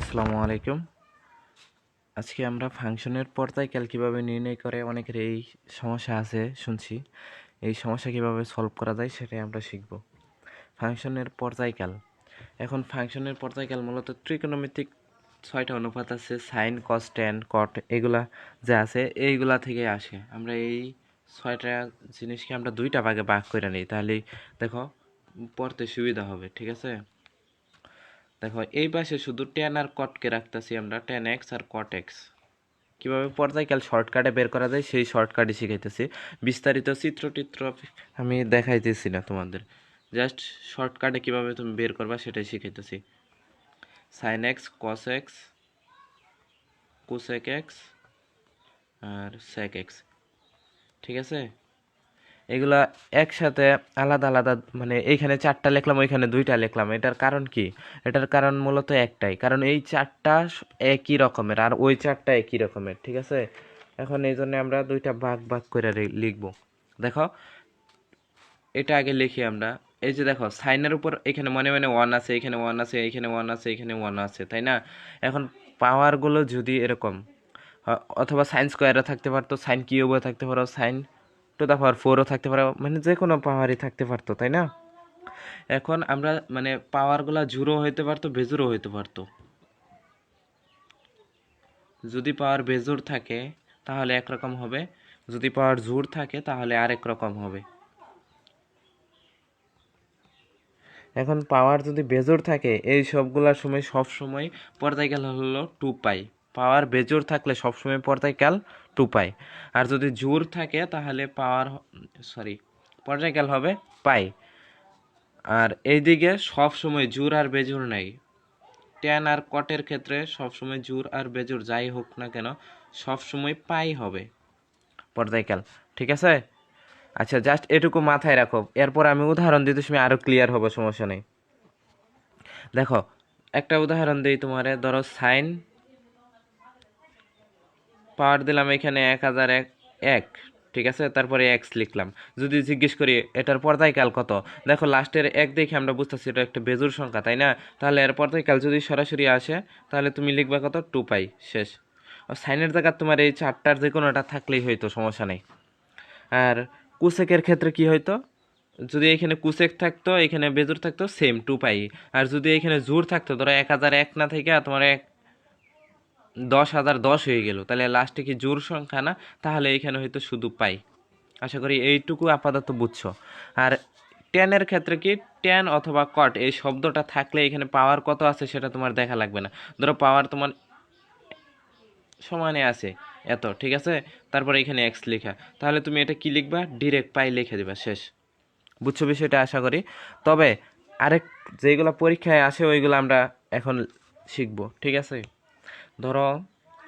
আসসালামু আলাইকুম। আজকে আমরা ফাংশনের পর্যায়কাল কিভাবে নির্ণয় করে অনেকের এই সমস্যা আছে শুনছি। এই সমস্যা কিভাবে সলভ করা যায় সেটাই আমরা শিখব। ফাংশনের পর্যায়কাল। এখন ফাংশনের পর্যায়কাল মূলত ত্রিকোণমিতিক 6টা অনুপাত আছে, সাইন, কস, ট্যান, কট এগুলা যা আছে এইগুলা থেকে আসে। আমরা এই 6টা জিনিসকে আমরা 2টা ভাগে ভাগ করে নিই, তাহলেই দেখো পড়তে সুবিধা হবে। ঠিক আছে, দেখো এই পাশে শুধু ট্যান আর কটকে রাখতেছি আমরা, ট্যান এক্স আর কট এক্স। কীভাবে পর্যায়কাল শর্টকাটে বের করা যায় সেই শর্টকাটই শিখাইতেছি। বিস্তারিত চিত্র আমি দেখাইতেছি না তোমাদের, জাস্ট শর্টকাটে কীভাবে তুমি বের করবা সেটাই শিখাইতেছি। Sine x, cos x, cosec x আর সেক এক্স। ঠিক আছে, এগুলা একসাথে আলাদা আলাদা, মানে এইখানে 4টা লিখলাম ওইখানে 2টা লিখলাম। এটার কারণ কি? এটার কারণ মূলত একটাই, কারণ এই 4টা একই রকমের আর ওই 4টা একই রকমের। ঠিক আছে, এখন এই জন্য আমরা 2টা ভাগ ভাগ করে লিখব। দেখো এটা আগে লিখি আমরা। এই যে দেখো সাইনের উপর এখানে মনে মনে 1 আছে, এখানে 1 আছে, এখানে 1 আছে, এখানে 1 আছে, তাই না? এখন পাওয়ারগুলো যদি এরকম অথবা সাইন স্কোয়ারও থাকতে পারতো, সাইন কিউবও থাকতে পারো, সাইন টু দা পাওয়ার 4ও থাকতে পারো, মানে যে কোনো পাওয়ারই থাকতে পারতো, তাই না? এখন আমরা মানে পাওয়ারগুলো জোড়ও হইতে পারতো, বেজোড়ও হইতে পারতো। যদি পাওয়ার বেজোড় থাকে তাহলে একরকম হবে, যদি পাওয়ার জোড় থাকে তাহলে আরেক রকম হবে। এখন পাওয়ার যদি বেজোড় থাকে এই সবগুলোর সময় সব সময় পর্যায়কাল হলো 2 পাই। পাওয়ার বেজোড় থাকলে সবসময় পর্যায়কাল 2 পাই, আর যদি জোড় থাকে তাহলে পর্যায়কাল হবে পাই। আর এইদিকে সব সময় জোড় আর বেজোড় নাই। ট্যান আর কটের ক্ষেত্রে সবসময় জোড় আর বেজোড় যাই হোক না কেন সবসময় পাই হবে পর্যায়কাল। ঠিক আছে, আচ্ছা জাস্ট এটুকু মাথায় রাখো, এরপর আমি উদাহরণ দিতে সময় আরো ক্লিয়ার হবে, সমস্যা নেই। দেখো একটা উদাহরণ দিই তোমারে, ধরো সাইন পাওয়ার দিলাম এখানে 1001, ঠিক আছে, তারপরে এক্স লিখলাম। যদি জিজ্ঞেস করি এটার পর্যায়কাল কত, দেখো লাস্টের 1 দেখে আমরা বুঝতেছি এটা একটা বেজোড় সংখ্যা, তাই না? তাহলে এর পর্যায়কাল যদি সরাসরি আসে তাহলে তুমি লিখবা কত, 2 পাই, শেষ। সাইনের জায়গা তোমার এই 4টার যে কোনোটা থাকলেই হয়তো, সমস্যা নেই। আর কুসেকের ক্ষেত্রে কি হয়তো, যদি এখানে কুসেক থাকতো এখানে বেজোড় থাকতো, সেম 2 পাই। আর যদি এখানে জোড় থাকতো, ধরো 1001 না থেকে তোমার 10,010 হয়ে গেল, তাহলে লাস্টে কি জোড় সংখ্যা না, তাহলে এখানে হয়তো শুধু পাই। আশা করি এইটুকু আপাতত বুঝছো। আর ট্যানের ক্ষেত্রে কি, ট্যান অথবা কট এই শব্দটা থাকলে এখানে পাওয়ার কত আছে সেটা তোমার দেখা লাগবে না। ধরো পাওয়ার তোমার সমানে আছে এত, ঠিক আছে, তারপরে এখানে এক্স লেখা, তাহলে তুমি এটা কি লিখবা, ডিরেক্ট পাই লিখে দিবা, শেষ। বুঝছো বিষয়টা আশা করি। তবে আরেক যেগুলো পরীক্ষায় আসে ওইগুলো আমরা এখন শিখবো। ঠিক আছে, ধরো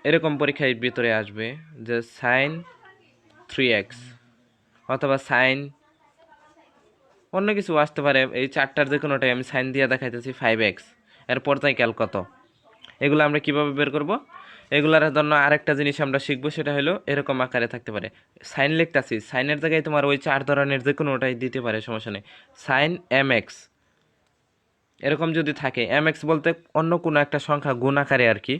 এরকম পরীক্ষার ভিতরে আসবে যে সাইন 3x অথবা সাইন অন্য কিছু আসতে পারে, এই 4টার যে কোনোটাই, আমি সাইন দিয়ে দেখাইতেছি 5x, এর পর্যায়কাল কত, এগুলো আমরা কিভাবে বের করব। এগুলার জন্য আরেকটা জিনিস আমরা শিখবো, সেটা হলো এরকম আকারে থাকতে পারে। সাইন লিখতেছি, সাইনের জায়গায় তোমার ওই 4 ধরনের যে কোনোটাই দিতে পারে, সমস্যা নেই। সাইন mx এরকম যদি থাকে, mx বলতে অন্য কোনো একটা সংখ্যা গুণ আকারে আর কি,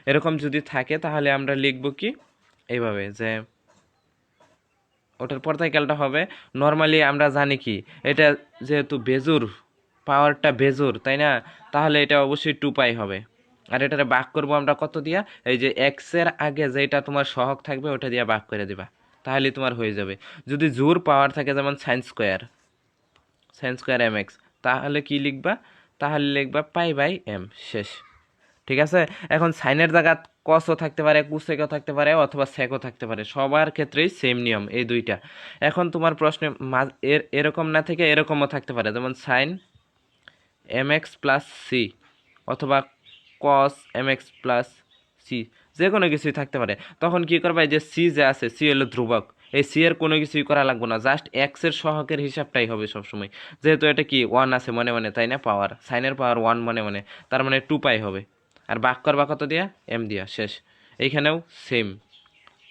এরকম যদি থাকে তাহলে আমরা লিখব কি এইভাবে, যে ওটার পর্যায়কালটা হবে, নর্মালি আমরা জানি কি এটা যেহেতু বেজোড়, পাওয়ারটা বেজোড়, তাই না? তাহলে এটা অবশ্যই 2 পাই হবে। আর এটারে ভাগ করব আমরা কত দিয়া, এই যে এক্স এর আগে যেটা তোমার সহগ থাকবে ওটা দিয়ে ভাগ করে দিবা, তাহলে তোমার হয়ে যাবে। যদি জোড় পাওয়ার থাকে যেমন সাইন স্কোয়ার এম এক্স, তাহলে কি লিখবা, তাহলে লিখবা পাই বাই এম, শেষ। ঠিক আছে, এখন সাইনের জায়গা কসও থাকতে পারে, কুসেকও থাকতে পারে, অথবা সেকও থাকতে পারে, সবার ক্ষেত্রেই সেম নিয়ম এই 2টা। এখন তোমার প্রশ্নে এরকম না থেকে এরকমও থাকতে পারে, যেমন sine m x plus c অথবা cos m x plus c, যে কোনো কিছুই থাকতে পারে। তখন কি করবা, এই যে সি যে আছে, সি হলো ধ্রুবক, এই সি এর কোনো কিছুই করা লাগবে না, জাস্ট এক্স এর সহগের হিসাবটাই হবে সবসময়। যেহেতু এটা কি 1 আছে মনে মনে, তাই না, পাওয়ার সাইনের পাওয়ার 1 মনে মনে, তার মানে 2 পাই হবে। আর ভাগ করবা কত দিয়া, এম দিয়া, শেষ। এইখানেও সেম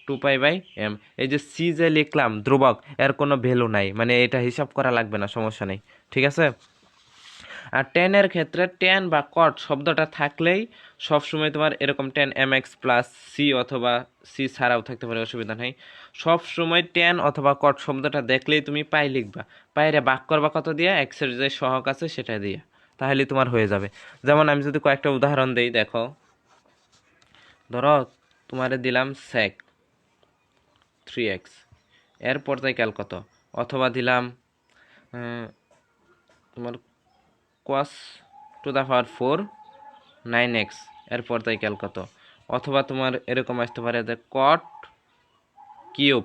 2 পাই বাই এম। এই যে সি যে লিখলাম ধ্রুবক, এর কোনো ভ্যালু নাই, মানে এটা হিসাব করা লাগবে না, সমস্যা নেই। ঠিক আছে, আর টেনের ক্ষেত্রে টেন বা কট শব্দটা থাকলেই সবসময় তোমার এরকম tan m x plus c অথবা সি ছাড়াও থাকতে পারে, অসুবিধা নেই। সবসময় টেন অথবা কট শব্দটা দেখলেই তুমি পাই লিখবা, পাইরে ভাগ করবা কত দিয়া, এক্সের যে সহগ আছে সেটা দিয়ে, তাহলে তোমার হয়ে যাবে। যেমন আমি যদি কয়েকটা উদাহরণ দেই, দেখো ধরো তোমারে দিলাম sec 3x, এর পর্যায়কাল কত, অথবা দিলাম তোমার cos to the power 4 9x, এর পর্যায়কাল কত, অথবা তোমার এরকম আসতে পারে যে cot কিউব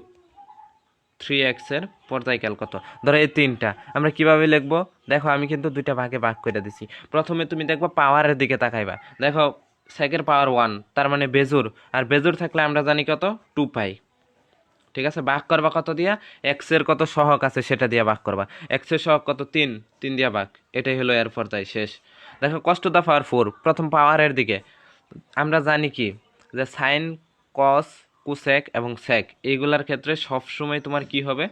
3x এর পর্যায়কাল কত। ধরো এই তিনটা আমরা কিভাবে লিখবো, দেখো আমি কিন্তু দুইটা ভাগে ভাগ করে দিছি। প্রথমে তুমি দেখবো পাওয়ারের দিকে তাকাইবা, দেখো সেকের পাওয়ার 1 তার মানে বেজুর, আর বেজুর থাকলে আমরা জানি কত 2 পাই। ঠিক আছে, ভাগ করবা কত দিয়া, এক্স এর কত সহগ আছে সেটা দিয়া ভাগ করবা, এক্স এর সহগ কত 3, 3 দিয়া ভাগ, এটাই হলো এর পর্যায় শেষ। দেখো cos টু দা পাওয়ার 4 প্রথম পাওয়ারের দিকে আমরা জানি কি যে সাইন কস কুসেক এবং সেক এইগুলার ক্ষেত্রে সবসময় তোমার কি হবে,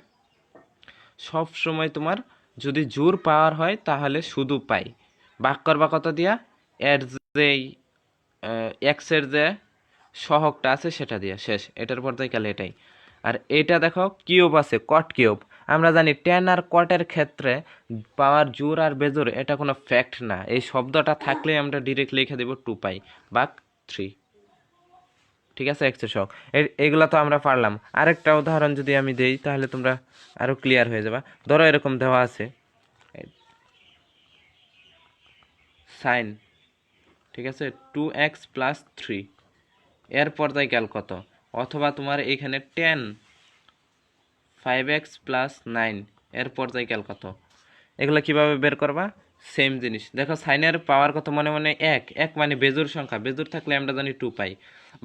সব সময় তোমার যদি জোর পাওয়ার হয় তাহলে শুধু পাই, ভাগ করবা কত দিয়া, এর যেই এক্স এর যে সহগটা আছে সেটা দিয়া, শেষ। এটার পর্যায়কালে এটাই। আর এটা দেখো কিউব আছে, কট কিউব, আমরা জানি টেন আর কটের ক্ষেত্রে পাওয়ার জোর আর বেজোর এটা কোনো ফ্যাক্ট না, এই শব্দটা থাকলে আমরা ডিরেক্ট লিখে দেব 2 পাই ভাগ 3। ঠিক আছে, এক্সের সহগ এইগুলা তো আমরা পারলাম। আরেকটা উদাহরণ যদি আমি দেই তাহলে তোমরা আরো ক্লিয়ার হয়ে যাবে। ধরো এরকম দেওয়া আছে সাইন, ঠিক আছে 2x প্লাস 3, এর পর্যায়কাল কত, অথবা তোমার এখানে টেন 5x প্লাস 9, এর পর্যায়কাল কত। এগুলো কিভাবে বের করবা, সেম জিনিস। দেখো সাইনের পাওয়ার কত, মনে মনে এক, এক মানে বেজোর সংখ্যা, বেজোর থাকলে আমরা জানি 2 পাই,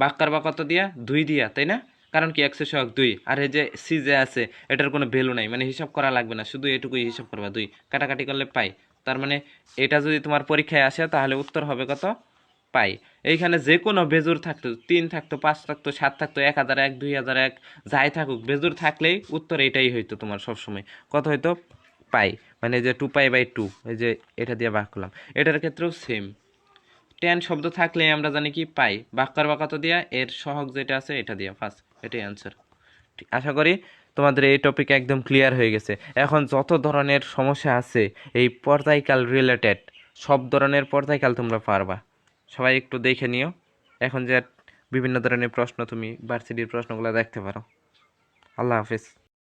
ভাগ করবা কত দিয়া, 2 দিয়া, তাই না, কারণ কি এক্সের সহগ 2, আর এই যে সি যে আছে এটার কোনো ভ্যালু নাই, মানে হিসাব করা লাগবে না, শুধু এটুকুই হিসাব করবা, 2 কাটাকাটি করলে পাই। তার মানে এটা যদি তোমার পরীক্ষায় আসে তাহলে উত্তর হবে কত, পাই। এইখানে যে কোনো বেজুর থাকতো, 3 থাকতো, 5 থাকতো, 7 থাকতো, 1001, 2001, যাই থাকুক, বেজুর থাকলেই উত্তর এটাই হইতো তোমার সবসময়, কত হইতো, পাই। মানে যে 2 পাই/2, এই যে এটা দিয়ে ভাগ করলাম, এটার ক্ষেত্রেও সেম, টেন শব্দ থাকলে আমরা জানি কি পাই, ভাগ করবা কত দিয়া, এর সহগ যেটা আছে এটা দিয়া, ফার্স্ট, এটাই অ্যান্সার। আশা করি তোমাদের এই টপিক একদম ক্লিয়ার হয়ে গেছে। এখন যত ধরনের সমস্যা আছে এই পর্যায়কাল রিলেটেড, সব ধরনের পর্যায়কাল তোমরা পারবা। সবাই একটু দেখে নিও, এখন যে বিভিন্ন ধরনের প্রশ্ন তুমি ভার্সিটির প্রশ্নগুলো দেখতে পারো। আল্লাহ হাফেজ।